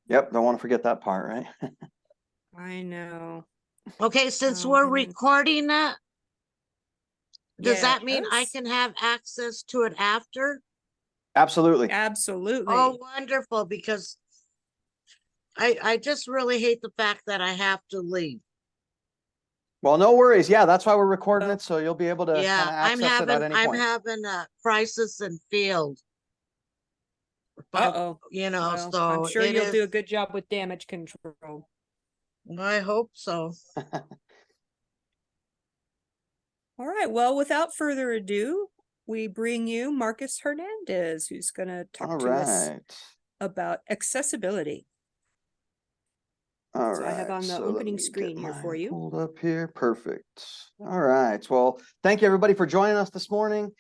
Yep, don't want to forget that part, right? I know. Okay, since we're And then- recording that, does that mean I Yes. can have access to it after? Absolutely. Absolutely. Oh, wonderful, because I just really hate the fact that I have to leave. Well, no worries. Yeah, that's why we're recording it, so you'll be able to kind Yeah, of access it at any I'm point. having a crisis in field. Uh-oh. You know, Well, so I'm sure it you'll is, do a good job with damage control. I hope so. All right. Well, without further ado, we bring you Marcus Hernandez, who's going to talk All to us right. about accessibility. All So I have right. on the So let opening me screen get here for mine you. pulled up here. Perfect. All right. Well, thank you everybody for joining us this morning.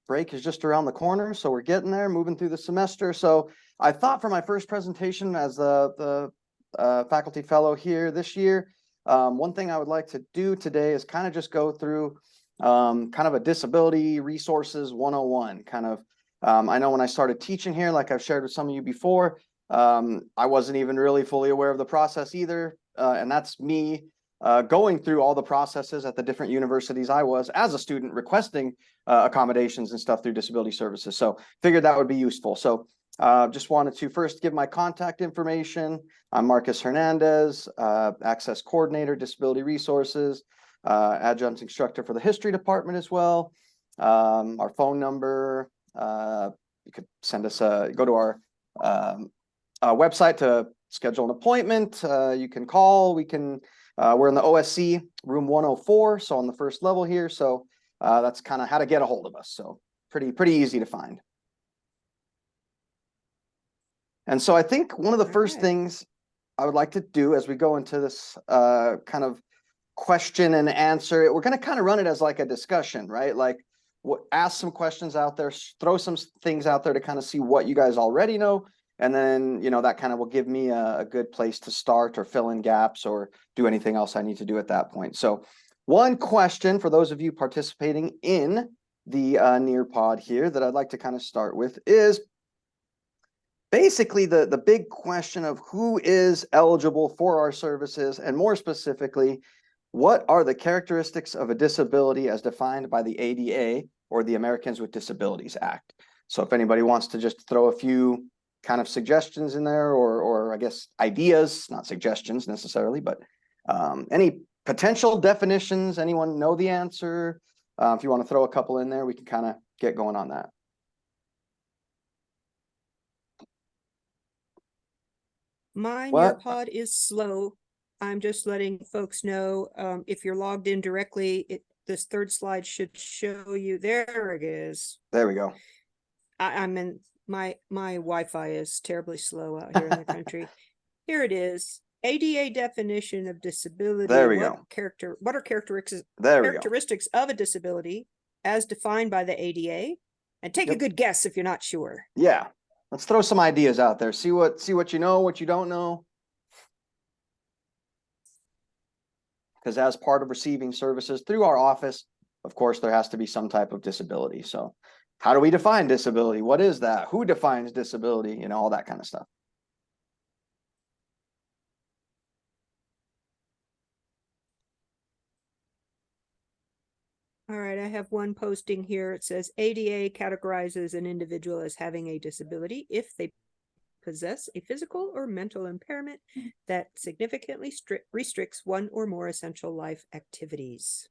Break is just around the corner, so we're getting there, moving through the semester. So I thought for my first presentation as the faculty fellow here this year, one thing I would like to do today is kind of just go through kind of a disability resources 101. Kind of, I know when I started teaching here, like I've shared with some of you before, I wasn't even really fully aware of the process either. And that's me going through all the processes at the different universities I was as a student requesting accommodations and stuff through disability services. So figured that would be useful. So just wanted to first give my contact information. I'm Marcus Hernandez, Access Coordinator, Disability Resources, Adjunct Instructor for the History Department as well. Our phone number, you could send us go to our website to schedule an appointment. You can call. We can. We're in the OSC room 104, so on the first level here. So that's kind of how to get a hold of us. So pretty easy to find. And so I think one of the first things I would like to do as we go into this kind of question and answer, we're going to kind of run it as like a discussion, right? Like ask some questions out there, throw some things out there to kind of see what you guys already know. And then, you know, that kind of will give me a good place to start or fill in gaps or do anything else I need to do at that point. So one question for those of you participating in the Nearpod here that I'd like to kind of start with is basically the big question of who is eligible for our services, and more specifically, what are the characteristics of a disability as defined by the ADA or the Americans with Disabilities Act? So if anybody wants to just throw a few kind of suggestions in there, or I guess ideas, not suggestions necessarily, but any potential definitions, anyone know the answer? If you want to throw a couple in there, we can kind of get going on that. My Nearpod is slow. I'm just letting folks know, if you're logged in directly, this third slide should show you. There it is. There we go. I'm in my Wi-Fi is terribly slow out here in the country. Here it is. ADA definition of disability. There we go. What are characteristics of a disability as defined by the ADA? And take a good guess if you're not sure. Yeah. Let's throw some ideas out there. See what you know, what you don't know. Because as part of receiving services through our office, of course, there has to be some type of disability. So how do we define disability? What is that? Who defines disability? You know, all that kind of stuff. All right, I have one posting here. It says ADA categorizes an individual as having a disability if they possess a physical or mental impairment that significantly restricts one or more essential life activities.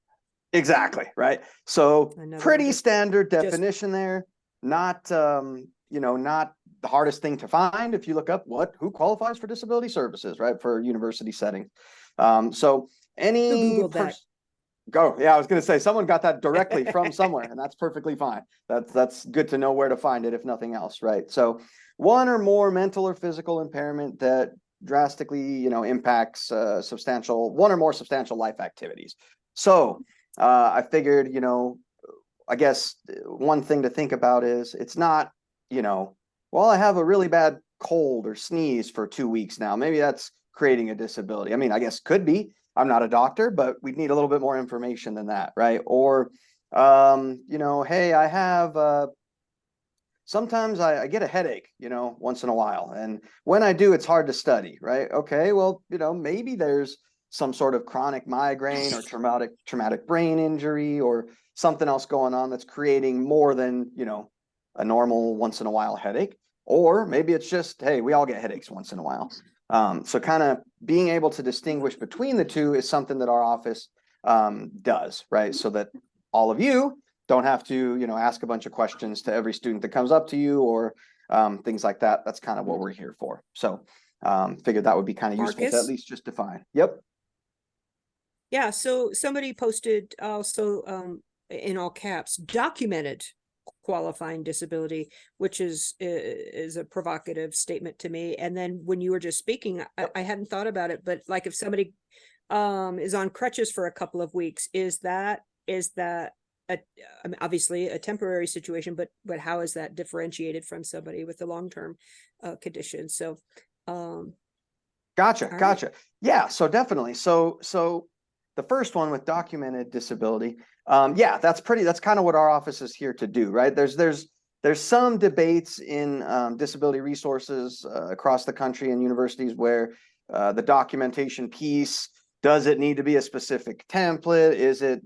Exactly, right? So pretty standard definition there. Not, you know, not the hardest thing to find if you look up who qualifies for disability services, right? For university setting. So any Go. Yeah, I was going to say someone got that directly from somewhere, and that's perfectly fine. That's good to know where to find it, if nothing else, right? So one or more mental or physical impairment that drastically, you know, impacts one or more substantial life activities. So I figured, you know, I guess one thing to think about is it's not, you know, well, I have a really bad cold or sneeze for 2 weeks now. Maybe that's creating a disability. I mean, I guess could be. I'm not a doctor, but we need a little bit more information than that, right? Or, you know, hey, I have sometimes I get a headache, once in a while. And when I do, it's hard to study, right? Okay, well, maybe there's some sort of chronic migraine or traumatic brain injury or something else going on that's creating more than, a normal once in a while headache. Or maybe it's just, hey, we all get headaches once in a while. So kind of being able to distinguish between the two is something that our office does, right? So that all of you don't have to, ask a bunch of questions to every student that comes up to you or things like that. That's kind of what we're here for. So figured that would be kind of useful to at Marcus? least just define. Yep. Yeah, so somebody posted also in all caps, documented qualifying disability, which is a provocative statement to me. And then when you were just speaking, I hadn't thought about it, but like if somebody is on crutches for a couple of weeks, is that I mean, obviously a temporary situation, but how is that differentiated from somebody with a long-term condition? So Gotcha. all right. Gotcha. Yeah. So definitely. So the first one with documented disability, yeah, that's kind of what our office is here to do, right? There's some debates in disability resources across the country and universities where the documentation piece, does it need to be a specific template? Is it,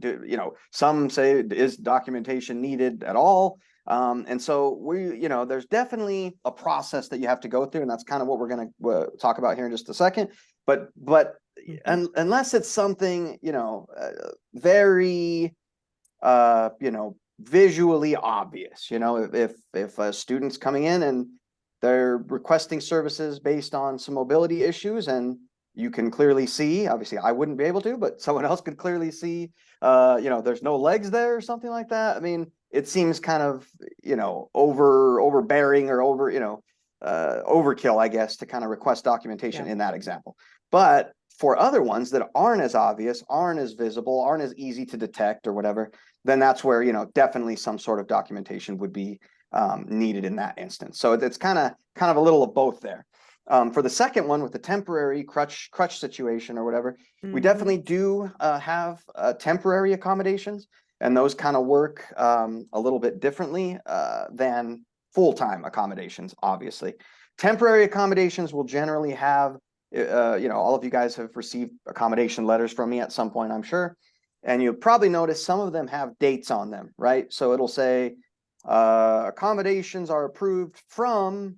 some say, is documentation needed at all? And so there's definitely a process that you have to go through, and that's kind of what we're going to talk about here in just a second. But unless it's something, very, visually obvious, if a student's coming in and they're requesting services based on some mobility issues and you can clearly see, obviously I wouldn't be able to, but someone else could clearly see, there's no legs there or something like that. I mean, it seems kind of, overbearing or overkill, I guess, to kind of request documentation in that example. But for other ones that aren't as obvious, aren't as visible, aren't as easy to detect or whatever, then that's where, definitely some sort of documentation would be needed in that instance. So it's kind of a little of both there. For the second one with the temporary crutch situation or whatever, we definitely do have temporary accommodations, and those kind of work a little bit differently than full-time accommodations, obviously. Temporary accommodations will generally have, all of you guys have received accommodation letters from me at some point, I'm sure. And you'll probably notice some of them have dates on them, right? So it'll say accommodations are approved from,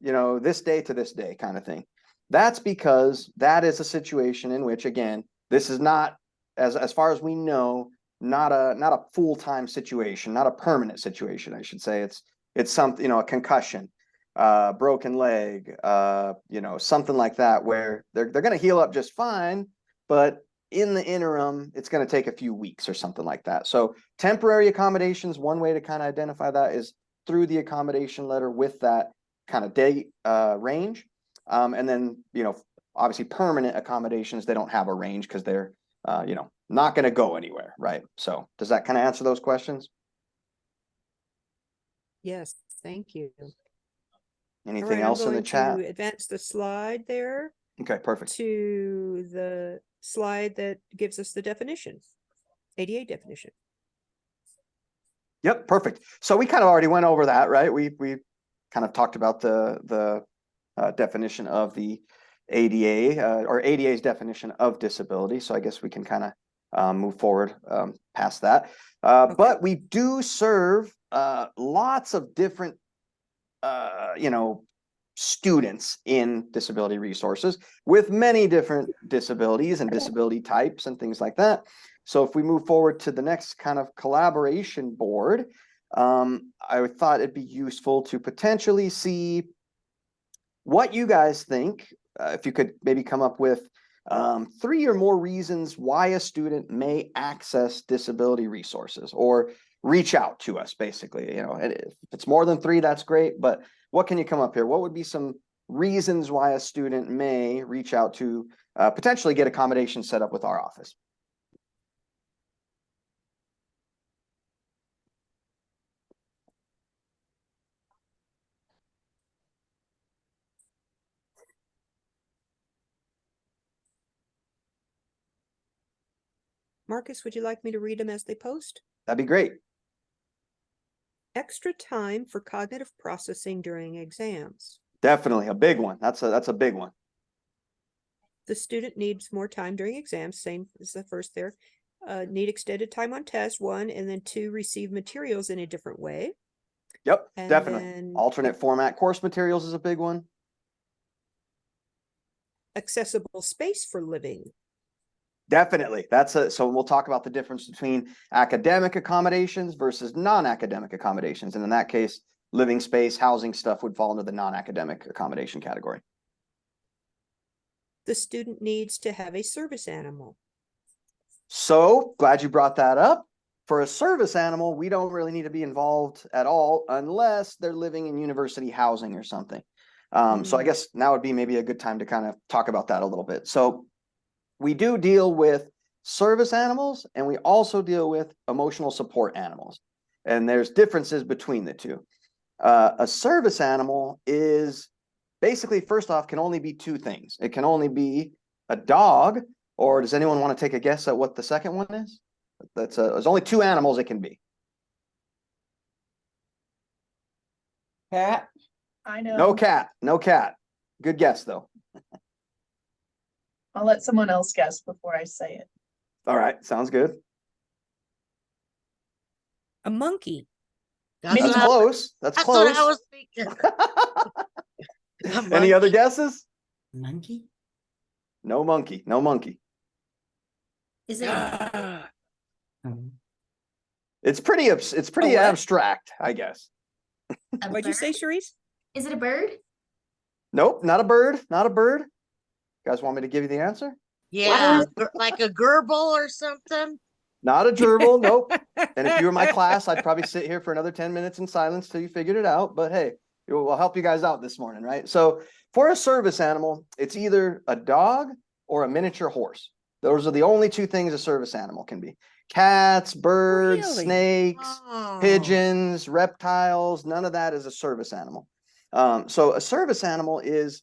this day to this day kind of thing. That's because that is a situation in which, again, this is not, as far as we know, not a full-time situation, not a permanent situation, I should say. It's something, a concussion, broken leg, something like that, where they're going to heal up just fine, but in the interim, it's going to take a few weeks or something like that. So temporary accommodations, one way to kind of identify that is through the accommodation letter with that kind of date range. And then, obviously permanent accommodations, they don't have a range because they're, not going to go anywhere, right? So does that kind of answer those questions? Yes, thank you. Anything else in the chat? I'm going to advance the slide there. Okay, perfect. To the slide that gives us the definition, ADA definition. Yep, perfect. So we kind of already went over that, right? We kind of talked about the definition of the ADA or ADA's definition of disability. So I guess we can kind of move forward past that. Okay. But we do serve lots of different, students in disability resources with many different disabilities and disability types and things like that. So if we move forward to the next kind of collaboration board, I thought it'd be useful to potentially see what you guys think, if you could maybe come up with 3 or more reasons why a student may access disability resources or reach out to us, basically. And if it's more than 3, that's great. But what can you come up here? What would be some reasons why a student may reach out to potentially get accommodation set up with our office? Marcus, would you like me to read them as they post? That'd be great. extra time for cognitive processing during exams. Definitely a big one. That's a big one. The student needs more time during exams, same as the first there. Need extended time on test, 1, and then 2, receive materials in a different way. Yep, And definitely. then Alternate format course materials is a big one. accessible space for living. Definitely. So we'll talk about the difference between academic accommodations versus non-academic accommodations. And in that case, living space, housing stuff would fall into the non-academic accommodation category. The student needs to have a service animal. So glad you brought that up. For a service animal, we don't really need to be involved at all unless they're living in university housing or something. So I guess now would be maybe a good time to kind of talk about that a little bit. So we do deal with service animals, and we also deal with emotional support animals. And there's differences between the two. A service animal is basically, first off, can only be 2 things. It can only be a dog, or does anyone want to take a guess at what the second one is? There's only 2 animals it can be. Cat. I know. No cat, no cat. Good guess though. I'll let someone else guess before I say it. All right, sounds good. A monkey. That's That's what I- close. That's That's close. what I was thinking. A Any monkey. other guesses? Monkey? No monkey, no monkey. Is it It's pretty what? abstract, I guess. a What'd you say, bird? Charisse? Is it a bird? Nope, not a bird, not a bird. You guys want me to give you the answer? Yeah, like a gerbil or something. Not a gerbil, nope. And if you were my class, I'd probably sit here for another 10 minutes in silence till you figured it out. But hey, we'll help you guys out this morning, right? So for a service animal, it's either a dog or a miniature horse. Those are the only 2 things a service animal can be. Cats, birds, Really? snakes, Oh. pigeons, reptiles, none of that is a service animal. So a service animal is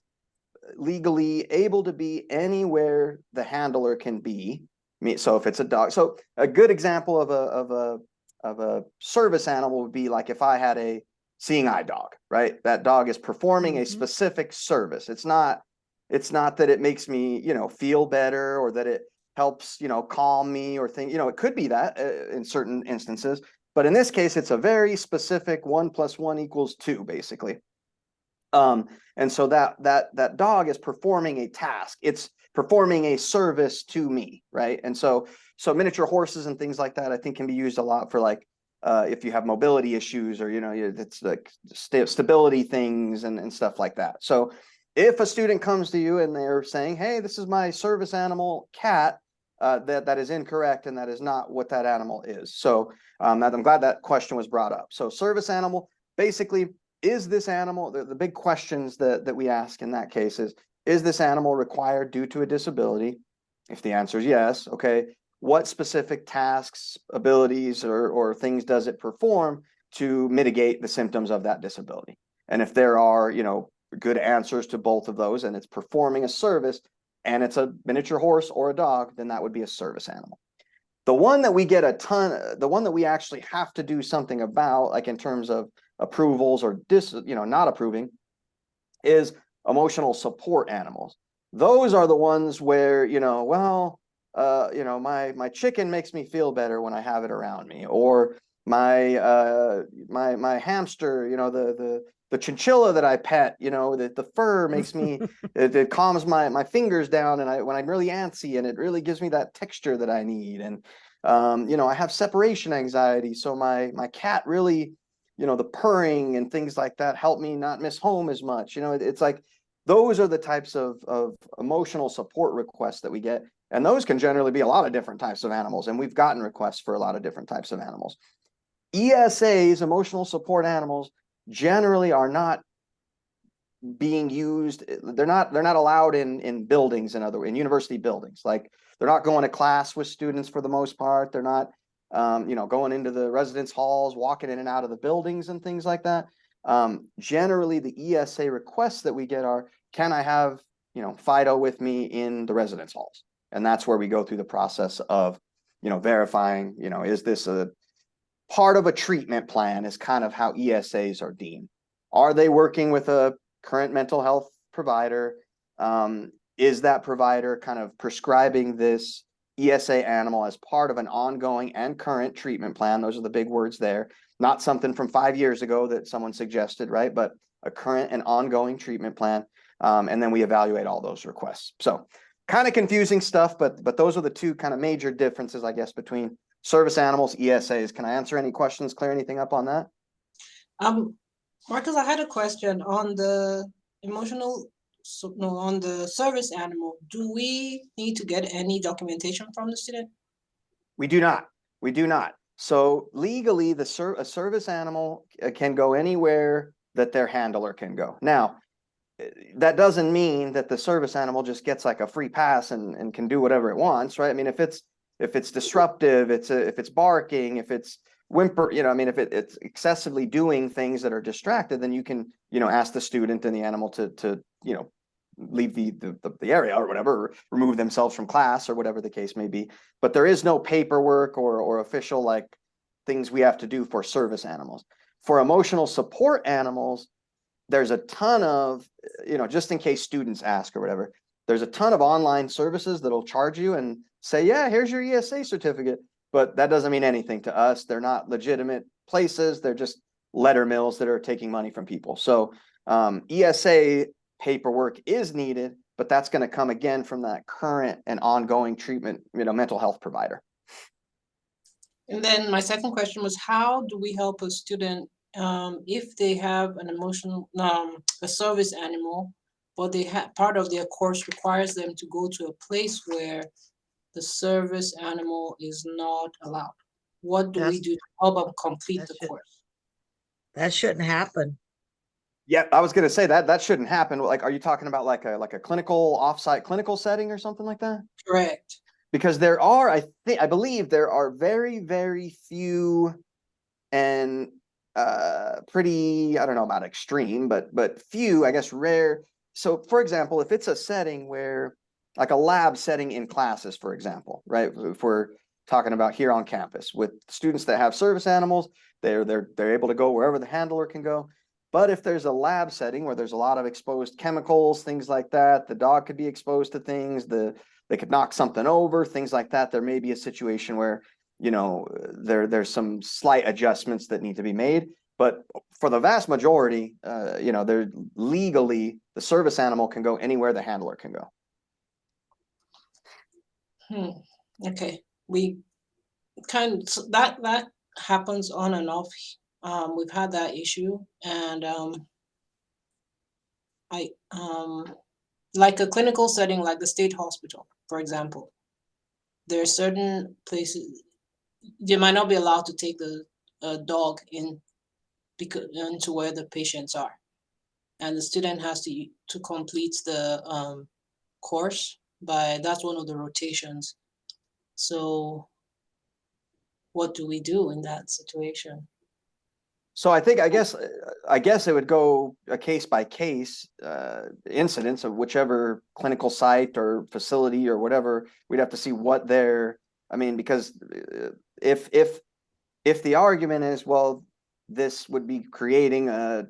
legally able to be anywhere the handler can be. So if it's a dog, so a good example of a service animal would be like if I had a seeing eye dog, right? That dog is performing a specific service. It's not that it makes me, feel better, or that it helps, calm me or think, it could be that in certain instances, but in this case, it's a very specific 1 + 1 = 2, basically. And so that dog is performing a task. It's performing a service to me, right? And so miniature horses and things like that, I think, can be used a lot for like if you have mobility issues, or it's like stability things and stuff like that. So if a student comes to you and they're saying, "Hey, this is my service animal cat," that is incorrect, and that is not what that animal is. So I'm glad that question was brought up. So service animal, basically, is this animal, the big questions that we ask in that case is this animal required due to a disability? If the answer is yes, okay, what specific tasks, abilities, or things does it perform to mitigate the symptoms of that disability? And if there are, good answers to both of those, and it's performing a service, and it's a miniature horse or a dog, then that would be a service animal. The one that we get the one that we actually have to do something about, like in terms of approvals or not approving, is emotional support animals. Those are the ones where, my chicken makes me feel better when I have it around me, or my hamster, the chinchilla that I pet, the fur makes me, it calms my fingers down, and when I'm really antsy, and it really gives me that texture that I need. And I have separation anxiety, so my cat really, the purring and things like that help me not miss home as much. It's like those are the types of emotional support requests that we get, and those can generally be a lot of different types of animals, and we've gotten requests for a lot of different types of animals. ESAs, emotional support animals, generally are not being used. They're not allowed in buildings, in university buildings. Like, they're not going to class with students for the most part. They're not going into the residence halls, walking in and out of the buildings and things like that. Generally, the ESA requests that we get are, can I have Fido with me in the residence halls? And that's where we go through the process of verifying, is this a part of a treatment plan is kind of how ESAs are deemed. Are they working with a current mental health provider? Is that provider kind of prescribing this ESA animal as part of an ongoing and current treatment plan? Those are the big words there. Not something from 5 years ago that someone suggested, right? But a current and ongoing treatment plan. And then we evaluate all those requests. So kind of confusing stuff, but those are the two kind of major differences, I guess, between service animals, ESAs. Can I answer any questions, clear anything up on that? Marcus, I had a question on the on the service animal. Do we need to get any documentation from the student? We do not. We do not. So legally, a service animal can go anywhere that their handler can go. Now, that doesn't mean that the service animal just gets like a free pass and can do whatever it wants, right? I mean, if it's disruptive, if it's barking, if it's whimper, I mean, if it's excessively doing things that are distracted, then you can, ask the student and the animal to leave the area or whatever, or remove themselves from class or whatever the case may be. But there is no paperwork or official like things we have to do for service animals. For emotional support animals, there's a ton of, just in case students ask or whatever, there's a ton of online services that'll charge you and say, yeah, here's your ESA certificate. But that doesn't mean anything to us. They're not legitimate places. They're just letter mills that are taking money from people. So ESA paperwork is needed, but that's going to come again from that current and ongoing treatment, mental health provider. And then my second question was, how do we help a student if they have an a service animal, but they have part of their course requires them to go to a place where the service animal is not allowed? What do we do to help them complete the course? That shouldn't happen. Yeah, I was going to say that shouldn't happen. Like, are you talking about like a clinical offsite clinical setting or something like that? Correct. Because there are, I believe there are very, very few and pretty, I don't know about extreme, but few, I guess, rare. So for example, if it's a setting where like a lab setting in classes, for example, right? If we're talking about here on campus with students that have service animals, they're able to go wherever the handler can go. But if there's a lab setting where there's a lot of exposed chemicals, things like that, the dog could be exposed to things, they could knock something over, things like that. There may be a situation where, there's some slight adjustments that need to be made. But for the vast majority, they're legally, the service animal can go anywhere the handler can go. Okay, we that happens on and off. We've had that issue, and like a clinical setting, like the state hospital, for example, there are certain places they might not be allowed to take the dog into where the patients are, and the student has to complete the course that's one of the rotations. So what do we do in that situation? So I guess it would go a case by case incidence of whichever clinical site or facility or whatever. We'd have to see what because if the argument is, well, this would be creating a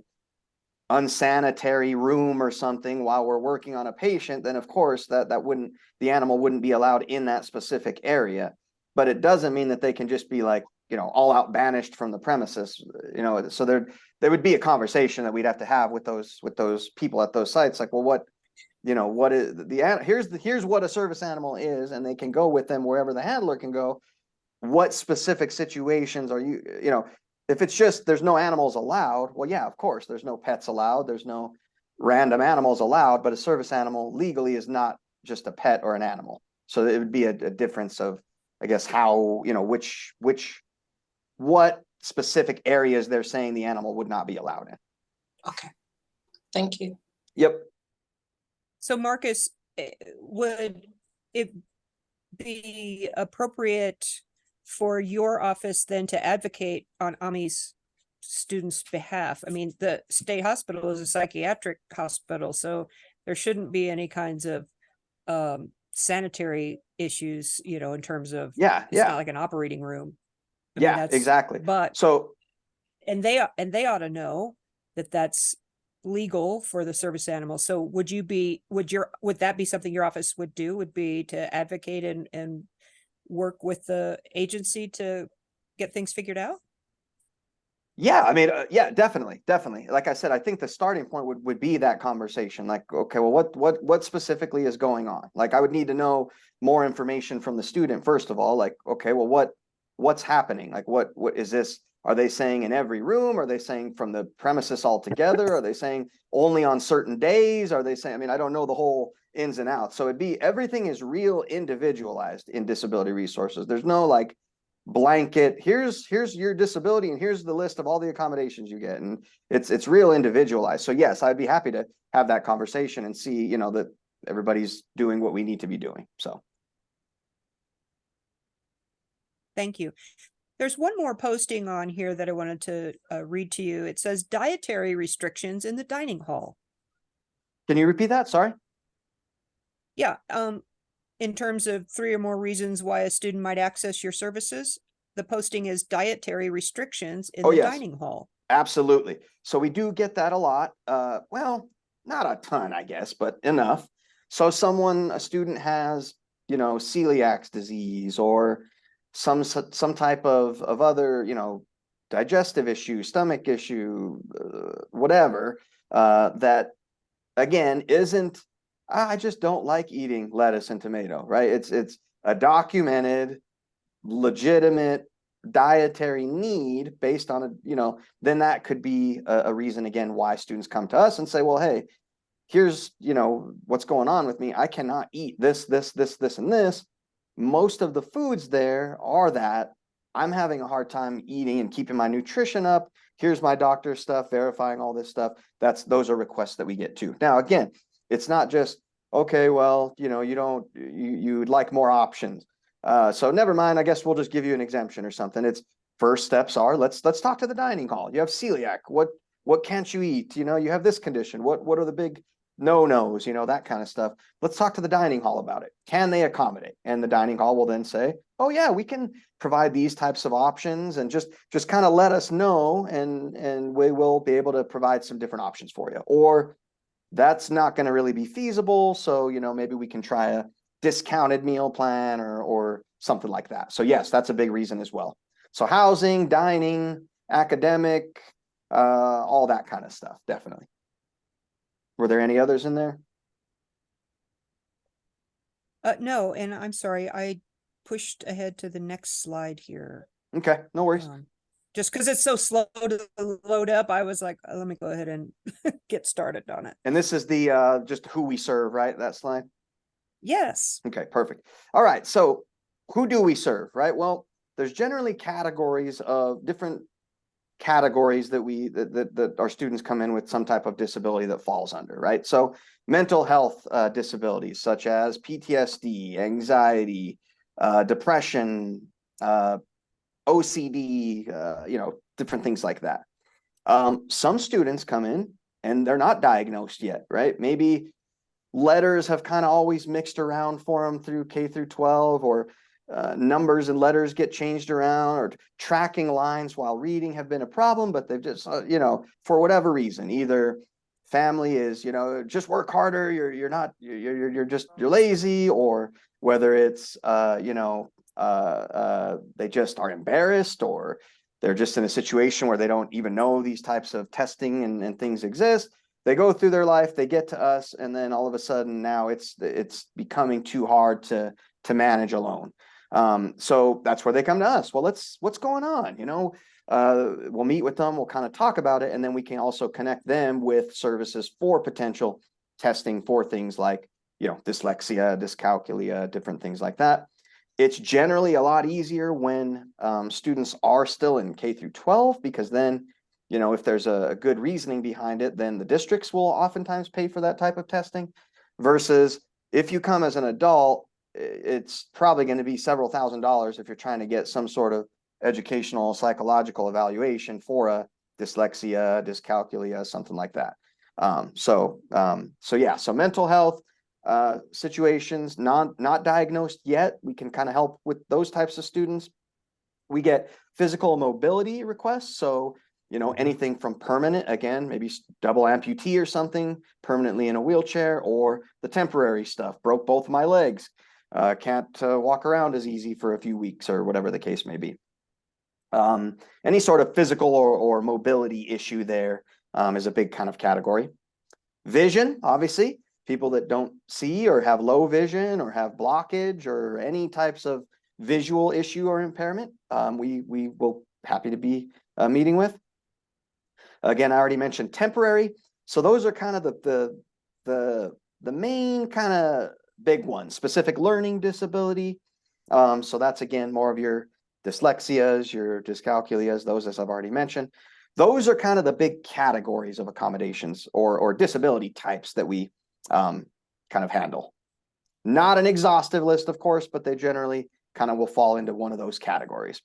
unsanitary room or something while we're working on a patient, then of course the animal wouldn't be allowed in that specific area. But it doesn't mean that they can just be like, all out banished from the premises, so there would be a conversation that we'd have to have with those people at those sites. Like, well, what is here's what a service animal is, and they can go with them wherever the handler can go. What specific situations are if it's just, there's no animals allowed, well, yeah, of course, there's no pets allowed. There's no random animals allowed, but a service animal legally is not just a pet or an animal. So it would be a difference of, I guess, how, what specific areas they're saying the animal would not be allowed in. Okay, thank you. Yep. So Marcus, would it be appropriate for your office then to advocate on Ami's students' behalf? I mean, the state hospital is a psychiatric hospital, so there shouldn't be any kinds of sanitary issues, in terms of, it's not like an operating room. I mean, Yeah, that's- exactly. But, So and they ought to know that that's legal for the service animal. So would that be something your office would do, would be to advocate and work with the agency to get things figured out? yeah, I mean, yeah, definitely. Like I said, I think the starting point would be that conversation. Like, okay, well, what specifically is going on? Like, I would need to know more information from the student, first of all. Like, okay, well, what's happening? Like, what is this? Are they saying in every room? Are they saying from the premises altogether? Are they saying only on certain days? Are they saying, I mean, I don't know the whole ins and outs. So everything is real individualized in disability resources. There's no like blanket, here's your disability and here's the list of all the accommodations you get, and it's real individualized. So yes, I'd be happy to have that conversation and see, you know, that everybody's doing what we need to be doing. So Thank you. There's one more posting on here that I wanted to read to you. It says dietary restrictions in the dining hall. can you repeat that? Sorry. Yeah, in terms of 3 or more reasons why a student might access your services, the posting is dietary restrictions in the yes. dining hall. Absolutely. So we do get that a lot. Well, not a ton, I guess, but enough. So a student has, you know, celiac disease or some type of other, you know, digestive issue, stomach issue, whatever, that again isn't, I just don't like eating lettuce and tomato, right? It's a documented, legitimate dietary need based on a, you know, then that could be a reason again why students come to us and say, well, hey, here's, you know, what's going on with me. I cannot eat this, and this. Most of the foods there are that I'm having a hard time eating and keeping my nutrition up. Here's my doctor's stuff, verifying all this stuff. Those are requests that we get too. Now, again, it's not just, okay, well, you know, you'd like more options. So never mind, I guess we'll just give you an exemption or something. It's first steps are, let's talk to the dining hall. You have celiac. What can't you eat? You know, you have this condition. What are the big no-nos, you know, that kind of stuff. Let's talk to the dining hall about it. Can they accommodate? And the dining hall will then say, oh yeah, we can provide these types of options, and just kind of let us know, and we will be able to provide some different options for you. Or that's not going to really be feasible. So, you know, maybe we can try a discounted meal plan or something like that. So yes, that's a big reason as well. So housing, dining, academic, all that kind of stuff, definitely. Were there any others in there? No, and I'm sorry, I pushed ahead to the next slide here. Okay, no worries. Just because it's so slow to load up, I was like, let me go ahead and get started on it. And this is the just who we serve, right? That slide? Yes. Okay, perfect. All right, so who do we serve, right? Well, there's generally categories of different categories that our students come in with some type of disability that falls under, right? So mental health disabilities such as PTSD, anxiety, depression, OCD, you know, different things like that. Some students come in and they're not diagnosed yet, right? Maybe letters have kind of always mixed around for them through K through 12, or numbers and letters get changed around, or tracking lines while reading have been a problem, but they've just, you know, for whatever reason, either family is, you know, just work harder, you're lazy, or whether it's, you know, they just are embarrassed, or they're just in a situation where they don't even know these types of testing and things exist. They go through their life, they get to us, and then all of a sudden now it's becoming too hard to manage alone. So that's where they come to us. Well, what's going on? You know, we'll meet with them, we'll kind of talk about it, and then we can also connect them with services for potential testing for things like, you know, dyslexia, dyscalculia, different things like that. It's generally a lot easier when students are still in K through 12, because then, you know, if there's a good reasoning behind it, then the districts will oftentimes pay for that type of testing, versus if you come as an adult, it's probably going to be several $1,000s if you're trying to get some sort of educational psychological evaluation for a dyslexia, dyscalculia, something like that. So yeah, so mental health situations, not diagnosed yet, we can kind of help with those types of students. We get physical mobility requests. So, you know, anything from permanent, again, maybe double amputee or something, permanently in a wheelchair, or the temporary stuff, broke both my legs, can't walk around as easy for a few weeks or whatever the case may be. Any sort of physical or mobility issue there is a big kind of category. Vision, obviously, people that don't see or have low vision or have blockage or any types of visual issue or impairment, we will happy to be meeting with. Again, I already mentioned temporary. So those are kind of the main kind of big ones. Specific learning disability. So that's again more of your dyslexias, your dyscalculias, those as I've already mentioned. Those are kind of the big categories of accommodations or disability types that we kind of handle. Not an exhaustive list, of course, but they generally kind of will fall into one of those categories.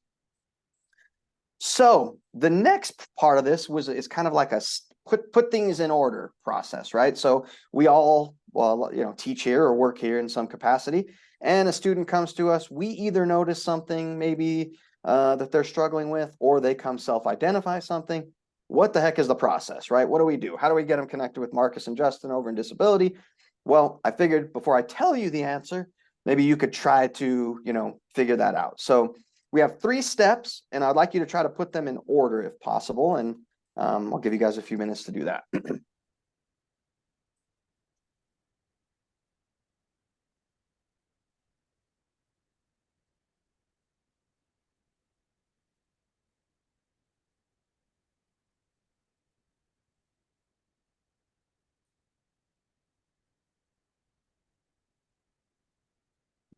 So the next part of this is kind of like a put things in order process, right? So we all, well, you know, teach here or work here in some capacity, and a student comes to us. We either notice something maybe that they're struggling with, or they come self-identify something. What the heck is the process, right? What do we do? How do we get them connected with Marcus and Justin over in disability? Well, I figured before I tell you the answer, maybe you could try to, you know, figure that out. So we have 3 steps, and I'd like you to try to put them in order if possible. And I'll give you guys a few minutes to do that.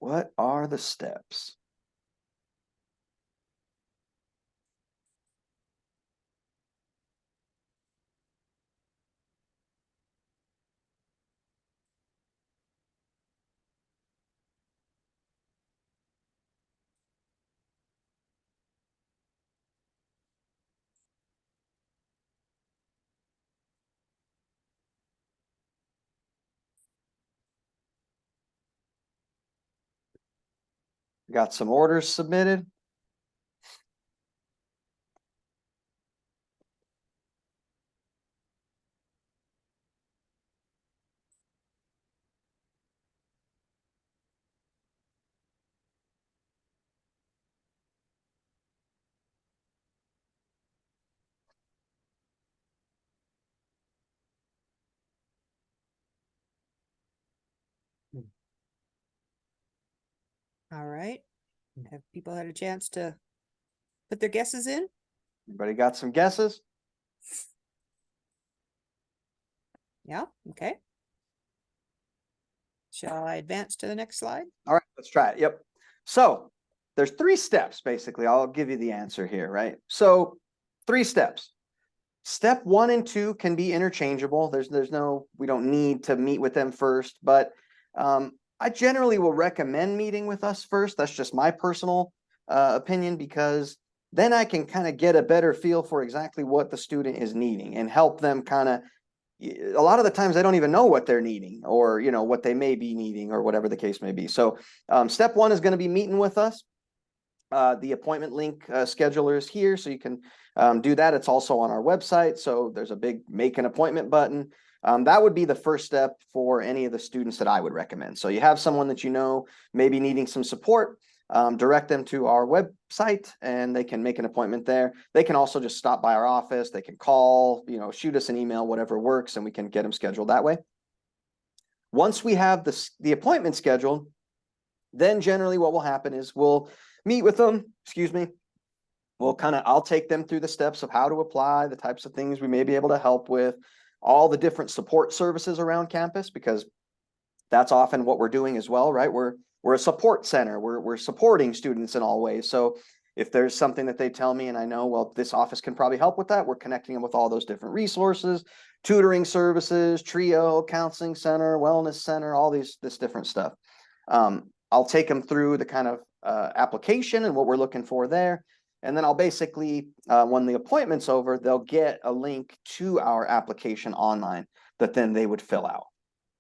What are the steps? Got some orders submitted. All right. Have people had a chance to put their guesses in? Anybody got some guesses? Yeah, okay. Shall I advance to the next slide? All right, let's try it. Yep. So there's 3 steps, basically. I'll give you the answer here, right? So 3 steps. Step 1 and 2 can be interchangeable. There's no, we don't need to meet with them first, but I generally will recommend meeting with us first. That's just my personal opinion, because then I can kind of get a better feel for exactly what the student is needing and help them kind of, a lot of the times they don't even know what they're needing, or, you know, what they may be needing, or whatever the case may be. So step 1 is going to be meeting with us. The appointment link scheduler is here, so you can do that. It's also on our website. So there's a big make an appointment button. That would be the first step for any of the students that I would recommend. So you have someone that you know maybe needing some support, direct them to our website and they can make an appointment there. They can also just stop by our office. They can call, you know, shoot us an email, whatever works, and we can get them scheduled that way. Once we have the appointment scheduled, then generally what will happen is we'll meet with them, I'll take them through the steps of how to apply, the types of things we may be able to help with, all the different support services around campus, because that's often what we're doing as well, right? We're a support center. We're supporting students in all ways. So if there's something that they tell me and I know, well, this office can probably help with that, we're connecting them with all those different resources, tutoring services, TRIO, counseling center, wellness center, all this different stuff. I'll take them through the kind of application and what we're looking for there. And then I'll basically, when the appointment's over, they'll get a link to our application online that then they would fill out.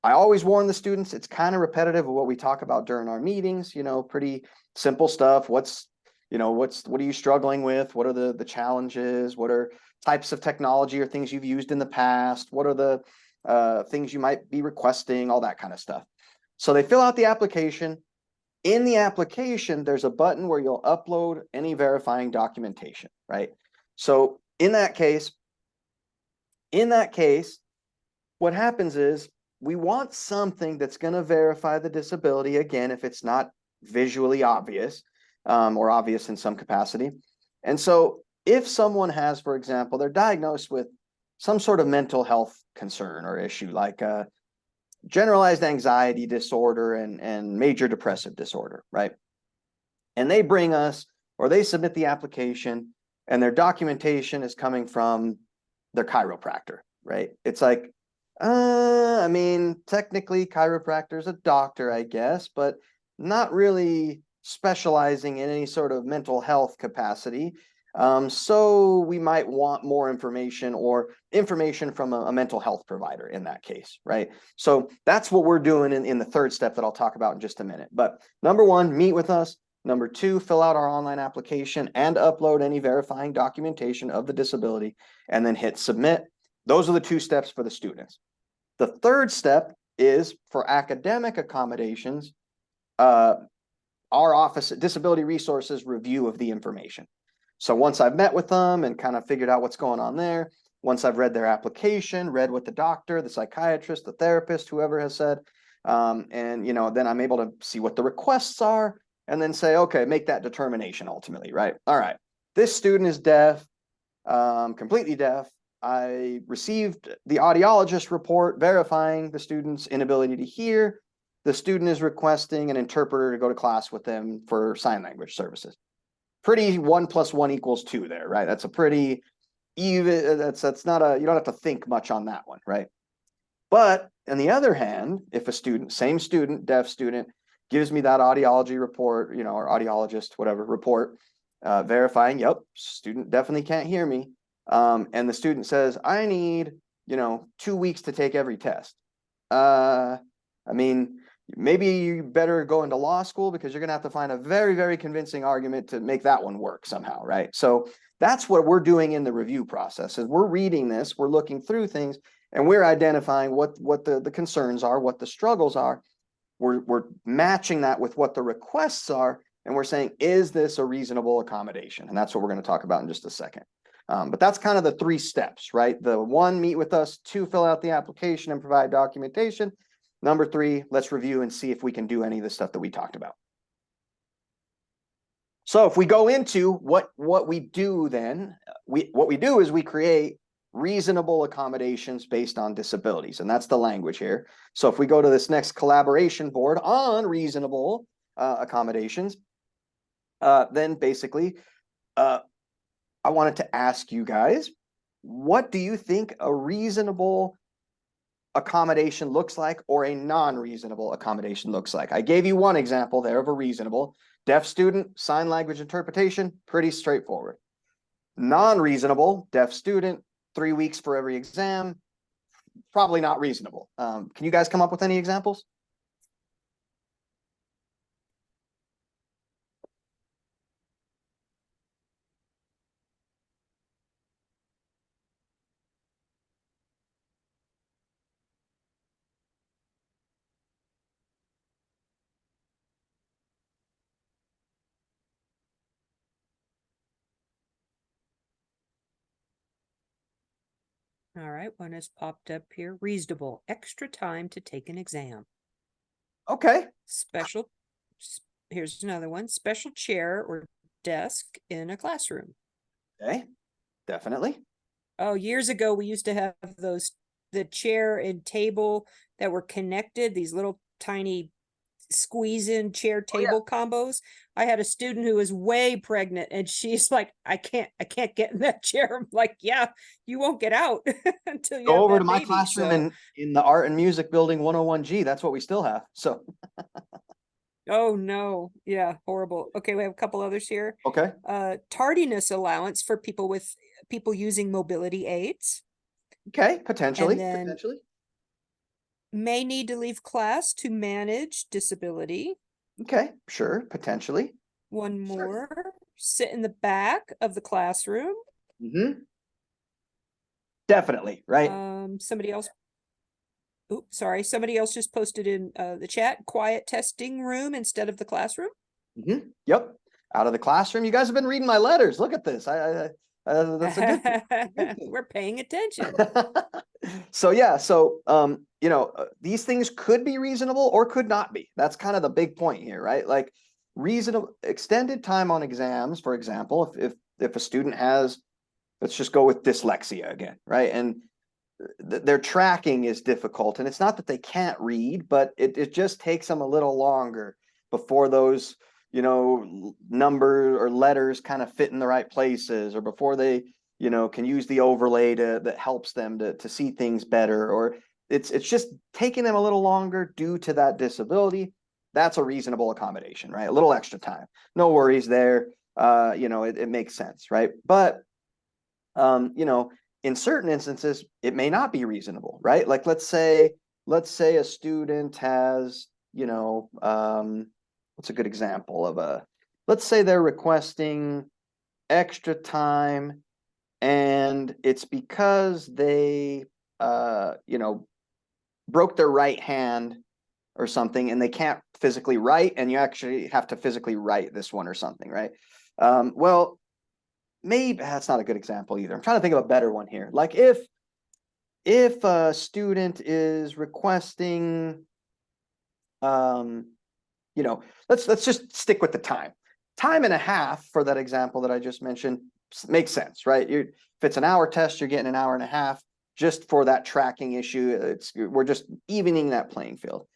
I always warn the students, it's kind of repetitive of what we talk about during our meetings, you know, pretty simple stuff. What's You know, what are you struggling with? What are the challenges? What are types of technology or things you've used in the past? What are the things you might be requesting? All that kind of stuff. So they fill out the application. In the application, there's a button where you'll upload any verifying documentation, right? So in that case, what happens is we want something that's going to verify the disability, again, if it's not visually obvious or obvious in some capacity. And so if someone has, for example, they're diagnosed with some sort of mental health concern or issue, like generalized anxiety disorder and major depressive disorder, right? And they bring us, or they submit the application, and their documentation is coming from their chiropractor, right? It's like, I mean, technically chiropractor is a doctor, I guess, but not really specializing in any sort of mental health capacity. So we might want more information or information from a mental health provider in that case, right? So that's what we're doing in the third step that I'll talk about in just a minute. But number one, meet with us. Number two, fill out our online application and upload any verifying documentation of the disability, and then hit submit. Those are the two steps for the students. The third step is for academic accommodations, our office disability resources review of the information. So once I've met with them and kind of figured out what's going on there, once I've read their application, read what the doctor, the psychiatrist, the therapist, whoever has said, and you know, then I'm able to see what the requests are and then say, okay, make that determination ultimately, right? All right, this student is deaf, completely deaf. I received the audiologist report verifying the student's inability to hear. The student is requesting an interpreter to go to class with them for sign language services. Pretty 1 + 1 = 2 there, right? That's a pretty even, that's not a, you don't have to think much on that one, right? But on the other hand, if a student, same student, deaf student, gives me that audiology report, you know, or audiologist, whatever report, verifying, yep, student definitely can't hear me. And the student says, I need, you know, 2 weeks to take every test. I mean, maybe you better go into law school because you're going to have to find a very, very convincing argument to make that one work somehow, right? So that's what we're doing in the review process is we're reading this, we're looking through things, and we're identifying what the concerns are, what the struggles are. We're matching that with what the requests are, and we're saying, is this a reasonable accommodation? And that's what we're going to talk about in just a second. But that's kind of the 3 steps, right? The 1, meet with us. 2, fill out the application and provide documentation. Number 3, let's review and see if we can do any of the stuff that we talked about. So if we go into what we do then, what we do is we create reasonable accommodations based on disabilities, and that's the language here. So if we go to this next collaboration board on reasonable accommodations, then basically I wanted to ask you guys, what do you think a reasonable accommodation looks like or a non-reasonable accommodation looks like? I gave you one example there of a reasonable. Deaf student, sign language interpretation, pretty straightforward. Non-reasonable, deaf student, 3 weeks for every exam, probably not reasonable. Can you guys come up with any examples? All right, one has popped up here. Reasonable, extra time to take an exam. Okay. Special, here's another one. Special chair or desk in a classroom. Okay, definitely. Oh, years ago, we used to have the chair and table that were connected, these little tiny squeeze-in chair table combos. I had a student who was way pregnant and she's like, I can't get in that chair. I'm like, yeah, you won't get out until you Go have over that to my baby, classroom so. in the art and music building 101G. That's what we still have. So Oh no, yeah, horrible. Okay, we have a couple others here. okay. Tardiness allowance for people using mobility aids. Okay, potentially. And then may need to leave class to manage disability. Okay, sure, potentially. One Sure. more. sit in the back of the classroom. Mhm. Definitely, right? Somebody else. Oops, sorry. Somebody else just posted in the chat, quiet testing room instead of the classroom. Yep. Out of the classroom. You guys have been reading my letters. Look at this. That's a good thing. We're paying attention. So yeah, these things could be reasonable or could not be. That's kind of the big point here, right? Like reasonable extended time on exams, for example, if a student has, let's just go with dyslexia again, right? And their tracking is difficult, and it's not that they can't read, but it just takes them a little longer before those numbers or letters kind of fit in the right places, or before they can use the overlay that helps them to see things better, or it's just taking them a little longer due to that disability. That's a reasonable accommodation, right? A little extra time, no worries there. It makes sense, right? But in certain instances, it may not be reasonable, right? Like let's say a student has, what's a good example of let's say they're requesting extra time, and it's because they, broke their right hand or something, and they can't physically write, and you actually have to physically write this one or something, right? Well, maybe that's not a good example either. I'm trying to think of a better one here. Like if a student is requesting, let's just stick with the time and a half for that example that I just mentioned makes sense, right? If it's an hour test, you're getting an hour and a half just for that tracking issue. We're just evening that playing field.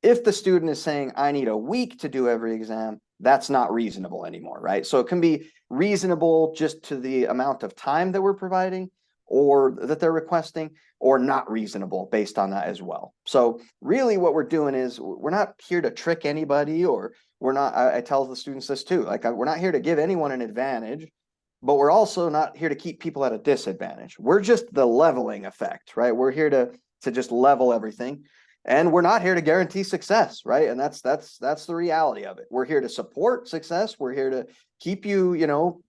If the student is saying, I need a week to do every exam, that's not reasonable anymore, right? So it can be reasonable just to the amount of time that we're providing or that they're requesting, or not reasonable based on that as well. So really what we're doing is we're not here to trick anybody, or we're not, I tell the students this too, like we're not here to give anyone an advantage, but we're also not here to keep people at a disadvantage. We're just the leveling effect, right? We're here to just level everything. And we're not here to guarantee success, right? And that's the reality of it. We're here to support success. We're here to keep you,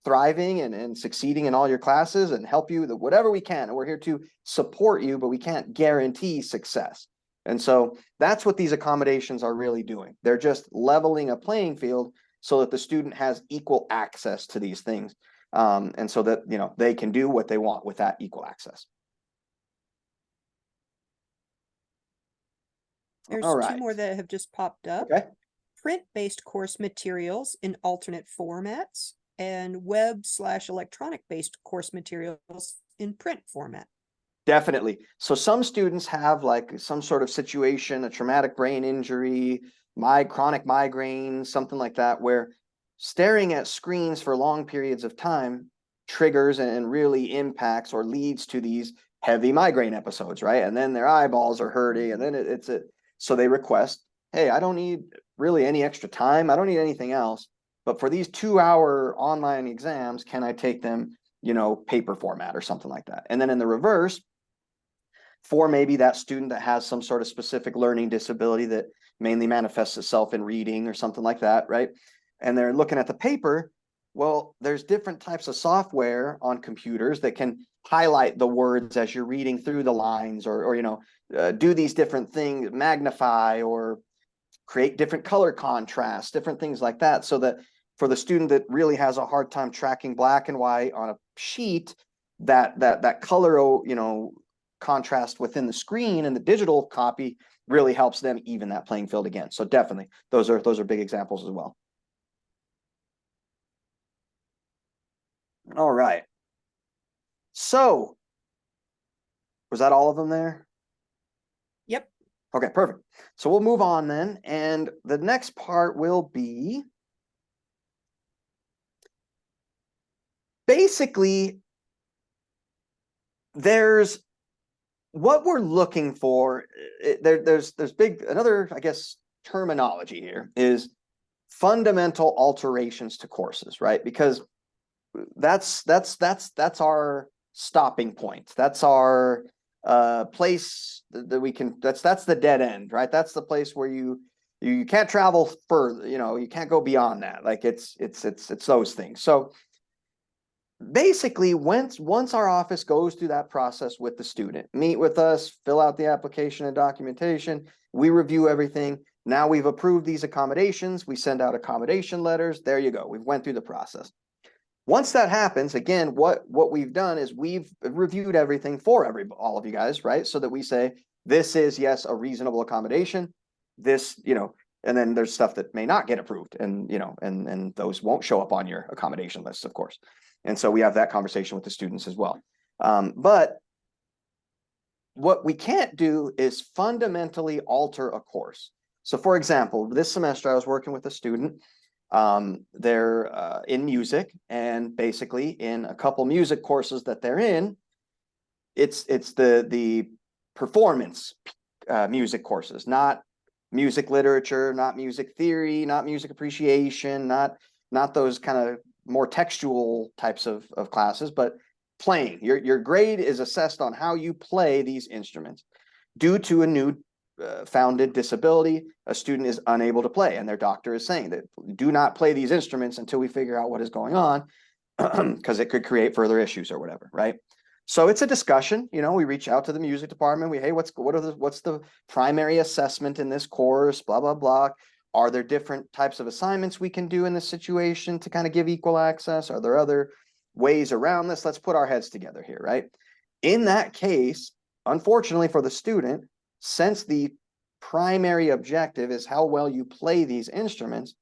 thriving and succeeding in all your classes and help you whatever we can. And we're here to support you, but we can't guarantee success. And so that's what these accommodations are really doing. They're just leveling a playing field so that the student has equal access to these things. And so that, they can do what they want with that equal access. There's All two right. more that have just popped up. Okay. Print-based course materials in alternate formats, and web/electronic-based course materials in print format. Definitely. So some students have like some sort of situation, a traumatic brain injury, chronic migraine, something like that, where staring at screens for long periods of time triggers and really impacts or leads to these heavy migraine episodes, right? And then their eyeballs are hurting, and then so they request, hey, I don't need really any extra time. I don't need anything else. But for these 2-hour online exams, can I take them, paper format or something like that? And then in the reverse, for maybe that student that has some sort of specific learning disability that mainly manifests itself in reading or something like that, right? And they're looking at the paper. Well, there's different types of software on computers that can highlight the words as you're reading through the lines, or do these different things, magnify or create different color contrasts, different things like that, so that for the student that really has a hard time tracking black and white on a sheet, that color, contrast within the screen and the digital copy really helps them even that playing field again. So definitely those are big examples as well. All right. So was that all of them there? Yep. Okay, perfect. So we'll move on then. And the next part will be basically there's what we're looking for. There's another, I guess, terminology here is fundamental alterations to courses, right? Because that's our stopping point. That's our place that we can, that's the dead end, right? That's the place where you You can't travel further, you can't go beyond that. Like it's those things. So basically, once our office goes through that process with the student, meet with us, fill out the application and documentation, we review everything. Now we've approved these accommodations, we send out accommodation letters. There you go. We've went through the process. Once that happens, again, what we've done is we've reviewed everything for all of you guys, right? So that we say, this is, yes, a reasonable accommodation. This, and then there's stuff that may not get approved, and and those won't show up on your accommodation list, of course. And so we have that conversation with the students as well. But what we can't do is fundamentally alter a course. So for example, this semester I was working with a student. They're in music, and basically in a couple music courses that they're in, it's the performance music courses, not music literature, not music theory, not music appreciation, not those kind of more textual types of classes, but playing. Your grade is assessed on how you play these instruments. Due to a new founded disability, a student is unable to play, and their doctor is saying that do not play these instruments until we figure out what is going on, because it could create further issues or whatever, right? So it's a discussion. We reach out to the music department. Hey, what's the primary assessment in this course? Blah blah blah. Are there different types of assignments we can do in this situation to kind of give equal access? Are there other ways around this? Let's put our heads together here, right? In that case, unfortunately for the student, since the primary objective is how well you play these instruments,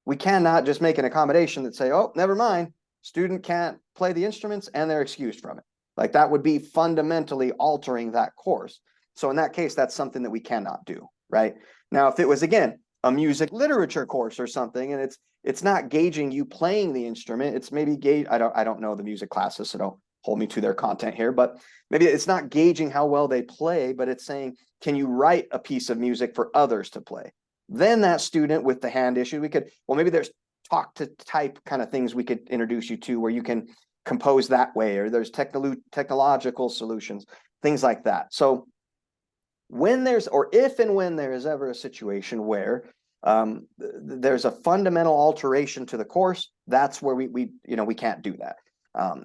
we cannot just make an accommodation that say, oh, never mind, student can't play the instruments and they're excused from it. Like that would be fundamentally altering that course. So in that case, that's something that we cannot do, right? Now, if it was, again, a music literature course or something, and it's not gauging you playing the instrument, it's maybe I don't know the music classes, so don't hold me to their content here, but maybe it's not gauging how well they play, but it's saying, can you write a piece of music for others to play? Then that student with the hand issue, maybe there's talk to type kind of things we could introduce you to where you can compose that way, or there's technological solutions, things like that. So if and when there is ever a situation where there's a fundamental alteration to the course, that's where we can't do that.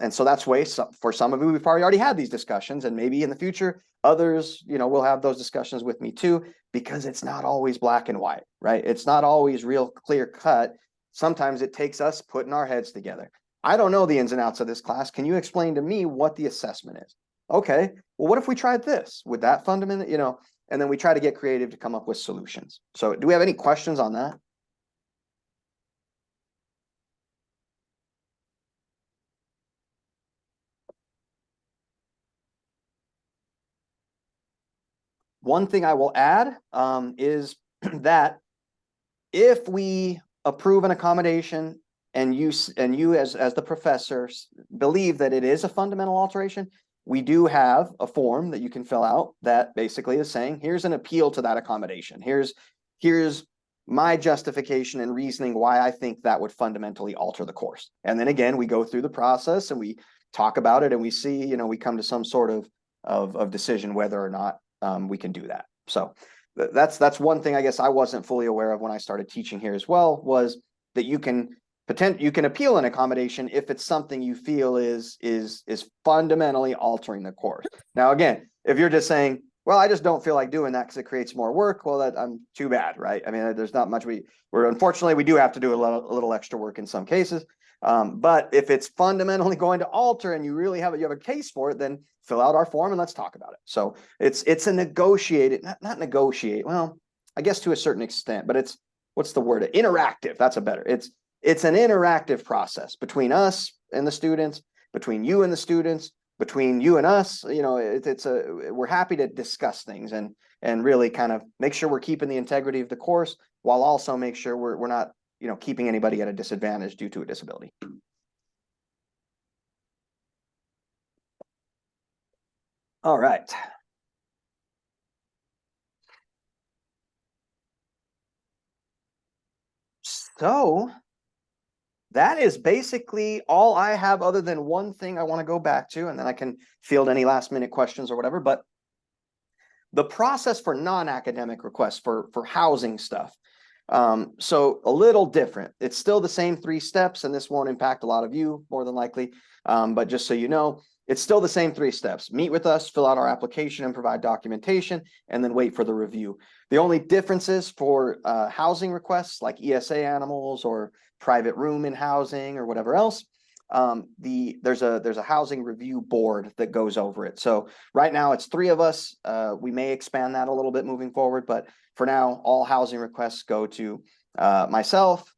And so that's why for some of you, we've already had these discussions, and maybe in the future, others, will have those discussions with me too, because it's not always black and white, right? It's not always real clear cut. Sometimes it takes us putting our heads together. I don't know the ins and outs of this class. Can you explain to me what the assessment is? Okay, well, what if we tried this? Would that fundamentally, and then we try to get creative to come up with solutions. So do we have any questions on that? One thing I will add is that if we approve an accommodation and you as the professor believe that it is a fundamental alteration, we do have a form that you can fill out that basically is saying, here's an appeal to that accommodation. Here's my justification and reasoning why I think that would fundamentally alter the course. And then again, we go through the process and we talk about it, and we see, we come to some sort of decision whether or not we can do that. So that's one thing I guess I wasn't fully aware of when I started teaching here as well, was that you can appeal an accommodation if it's something you feel is fundamentally altering the course. Now, again, if you're just saying, well, I just don't feel like doing that because it creates more work, well, I'm too bad, right? I mean, there's not much unfortunately, we do have to do a little extra work in some cases. But if it's fundamentally going to alter and you have a case for it, then fill out our form and let's talk about it. So it's a negotiated, not negotiate. Well, I guess to a certain extent, but what's the word? Interactive. That's it's an interactive process between us and the students, between you and the students, between you and us. We're happy to discuss things and really kind of make sure we're keeping the integrity of the course, while also make sure we're not keeping anybody at a disadvantage due to a disability. All right. So that is basically all I have, other than one thing I want to go back to, and then I can field any last minute questions or whatever. But The process for non-academic requests for housing stuff. So a little different. It's still the same 3 steps, and this won't impact a lot of you more than likely. But just so you know, it's still the same 3 steps. Meet with us, fill out our application and provide documentation, and then wait for the review. The only differences for housing requests like ESA animals or private room in housing or whatever else, there's a housing review board that goes over it. So right now it's 3 of us. We may expand that a little bit moving forward, but for now, all housing requests go to myself,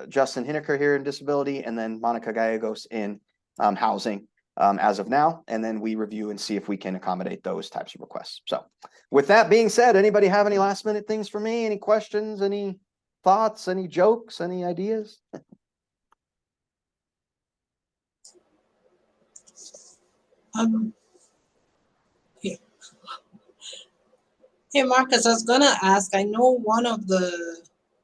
Justin Hineker here in disability, and then Monica Gallegos in housing as of now. And then we review and see if we can accommodate those types of requests. So with that being said, anybody have any last minute things for me? Any questions, any thoughts, any jokes, any ideas? Yeah. Hey, Marcus, I was gonna ask, I know one of the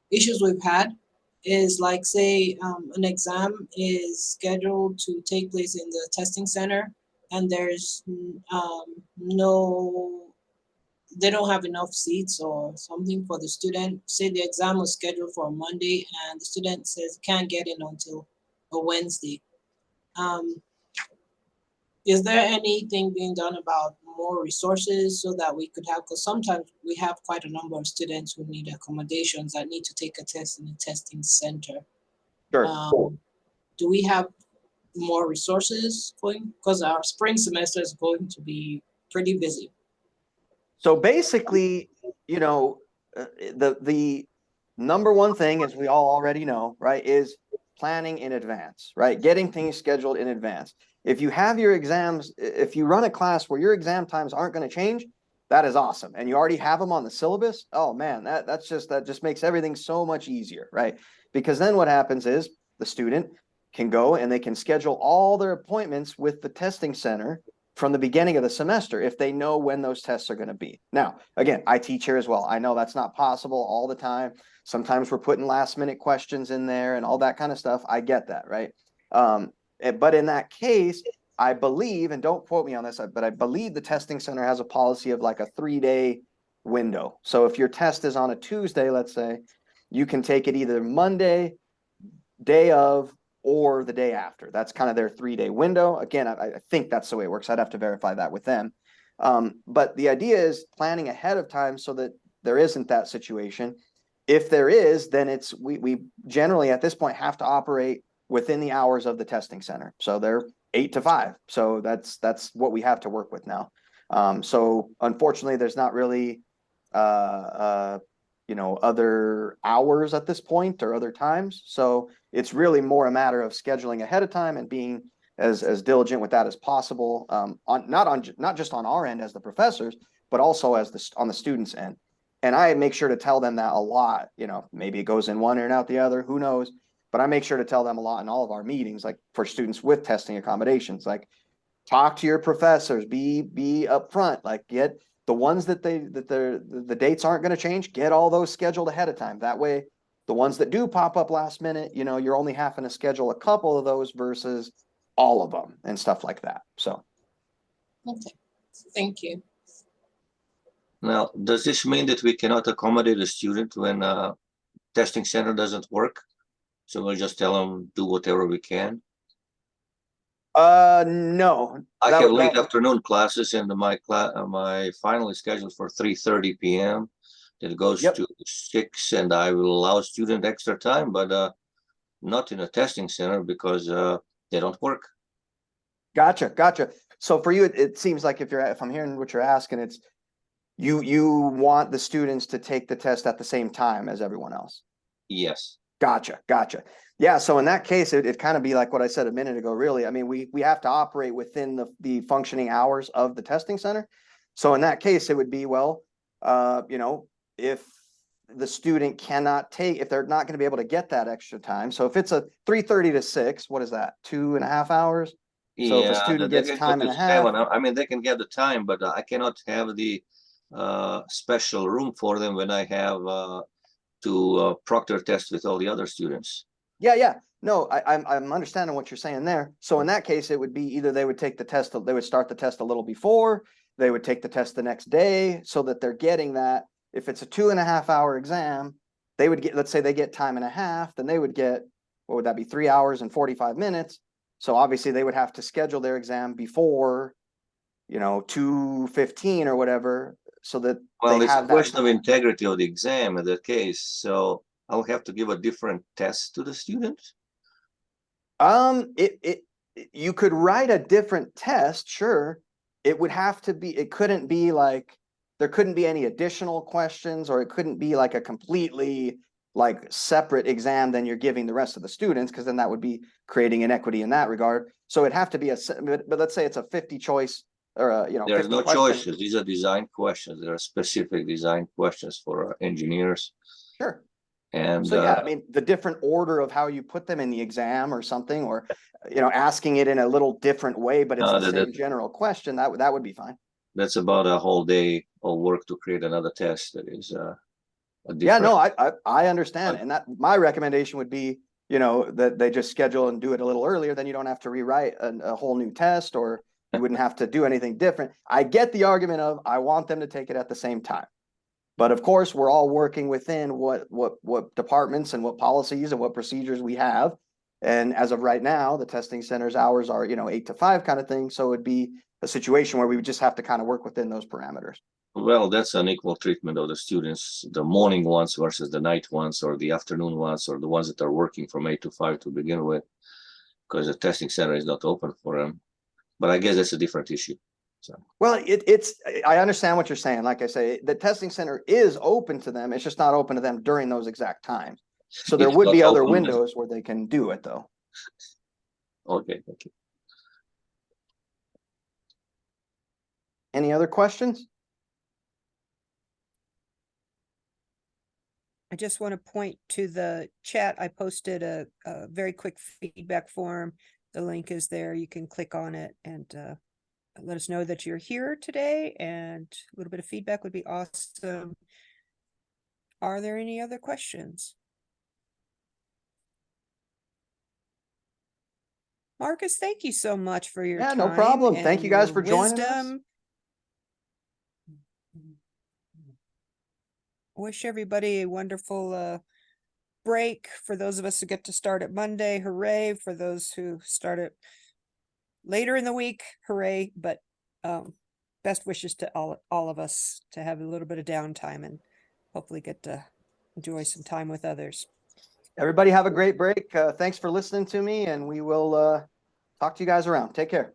issues we've had is like, say, an exam is scheduled to take place in the testing center and there's they don't have enough seats or something for the student. Say the exam was scheduled for Monday and the student says can't get in until a Wednesday. Is there anything being done about more resources so that we could have, because sometimes we have quite a number of students who need accommodations that need to take a test in a testing center. Sure. Do we have more resources going? Because our spring semester is going to be pretty busy. So basically, you know, the number one thing, as we all already know, right, is planning in advance, right? Getting things scheduled in advance. If you have your exams, if you run a class where your exam times aren't going to change, that is awesome. And you already have them on the syllabus. Oh man, that just makes everything so much easier, right? Because then what happens is the student can go and they can schedule all their appointments with the testing center from the beginning of the semester if they know when those tests are going to be. Now, again, I teach here as well. I know that's not possible all the time. Sometimes we're putting last minute questions in there and all that kind of stuff. I get that, right? But in that case, I believe, and don't quote me on this, but I believe the testing center has a policy of like a 3-day window. So if your test is on a Tuesday, let's say, you can take it either Monday, day of, or the day after. That's kind of their 3-day window. Again, I think that's the way it works. I'd have to verify that with them. But the idea is planning ahead of time so that there isn't that situation. If there is, then we generally at this point have to operate within the hours of the testing center. So they're 8 to 5. So that's what we have to work with now. So unfortunately, there's not really other hours at this point or other times. So it's really more a matter of scheduling ahead of time and being as diligent with that as possible. Not just on our end as the professors, but also as on the students' end. And I make sure to tell them that a lot. Maybe it goes in one ear and out the other, who knows? But I make sure to tell them a lot in all of our meetings, like for students with testing accommodations, like talk to your professors, be upfront, like get the ones that the dates aren't going to change, get all those scheduled ahead of time. That way, the ones that do pop up last minute, you're only having to schedule a couple of those versus all of them and stuff like that. So. Okay, thank you. Now, does this mean that we cannot accommodate a student when a testing center doesn't work? So we'll just tell them do whatever we can? No. I have late afternoon classes, and my final is scheduled for 3:30 p.m. It goes to 6, and I will allow student extra time, but not in a testing center because they don't work. Gotcha. So for you, it seems like if I'm hearing what you're asking, it's you want the students to take the test at the same time as everyone else. Yes. Gotcha. Yeah. So in that case, it kind of be like what I said a minute ago, really. I mean, we have to operate within the functioning hours of the testing center. So in that case, it would be, well, if the student if they're not going to be able to get that extra time. So if it's a 3:30 to 6, what is that? 2.5 hours? So if a student gets time and a half. I mean, they can get the time, but I cannot have the special room for them when I have to proctor test with all the other students. Yeah. No, I'm understanding what you're saying there. So in that case, it would be either they would take the test, they would start the test a little before, they would take the test the next day so that they're getting that. If it's a 2.5 hour exam, they would get, let's say they get time and a half, then they would get, what would that be, 3 hours and 45 minutes. So obviously they would have to schedule their exam before, 2:15 or whatever, so that Well, they it's a have that question of time. integrity of the exam in that case, so I'll have to give a different test to the students. You could write a different test, sure. It would have to be, it couldn't be like, there couldn't be any additional questions, or it couldn't be like a completely like separate exam than you're giving the rest of the students, because then that would be creating inequity in that regard. So it'd have to be but let's say it's a 50 choice or a, There's 50 no question. choices. These are design questions. There are specific design questions for engineers. Sure. And So yeah, I mean, the different order of how you put them in the exam or something, or, asking it in a little different way, but it's the same general question, that would be fine. that's about a whole day of work to create another test that is a Yeah, different. no, I understand. And that my recommendation would be, that they just schedule and do it a little earlier, then you don't have to rewrite a whole new test, or you wouldn't have to do anything different. I get the argument of, I want them to take it at the same time. But of course, we're all working within what departments and what policies and what procedures we have. And as of right now, the testing center's hours are, 8 to 5 kind of thing. So it'd be a situation where we would just have to kind of work within those parameters. Well, that's an equal treatment of the students, the morning ones versus the night ones, or the afternoon ones, or the ones that are working from 8 to 5 to begin with, because the testing center is not open for them. But I guess that's a different issue. So. Well, I understand what you're saying. Like I say, the testing center is open to them. It's just not open to them during those exact times. So there It's would not be other open. windows where they can do it, though. Okay, thank you. Any other questions? I just want to point to the chat. I posted a very quick feedback form. The link is there. You can click on it and let us know that you're here today, and a little bit of feedback would be awesome. Are there any other questions? Marcus, thank you so much for your time. No problem. Thank you guys and for your joining us. wisdom. I wish everybody a wonderful break. For those of us who get to start at Monday, hooray. For those who start it later in the week, hooray. But best wishes to all of us to have a little bit of downtime and hopefully get to enjoy some time with others. Everybody have a great break. Thanks for listening to me, and we will talk to you guys around. Take care.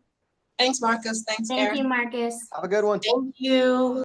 Thanks, Marcus. Thanks, Thank Aaron. you, Marcus. Have a good one. Thank you.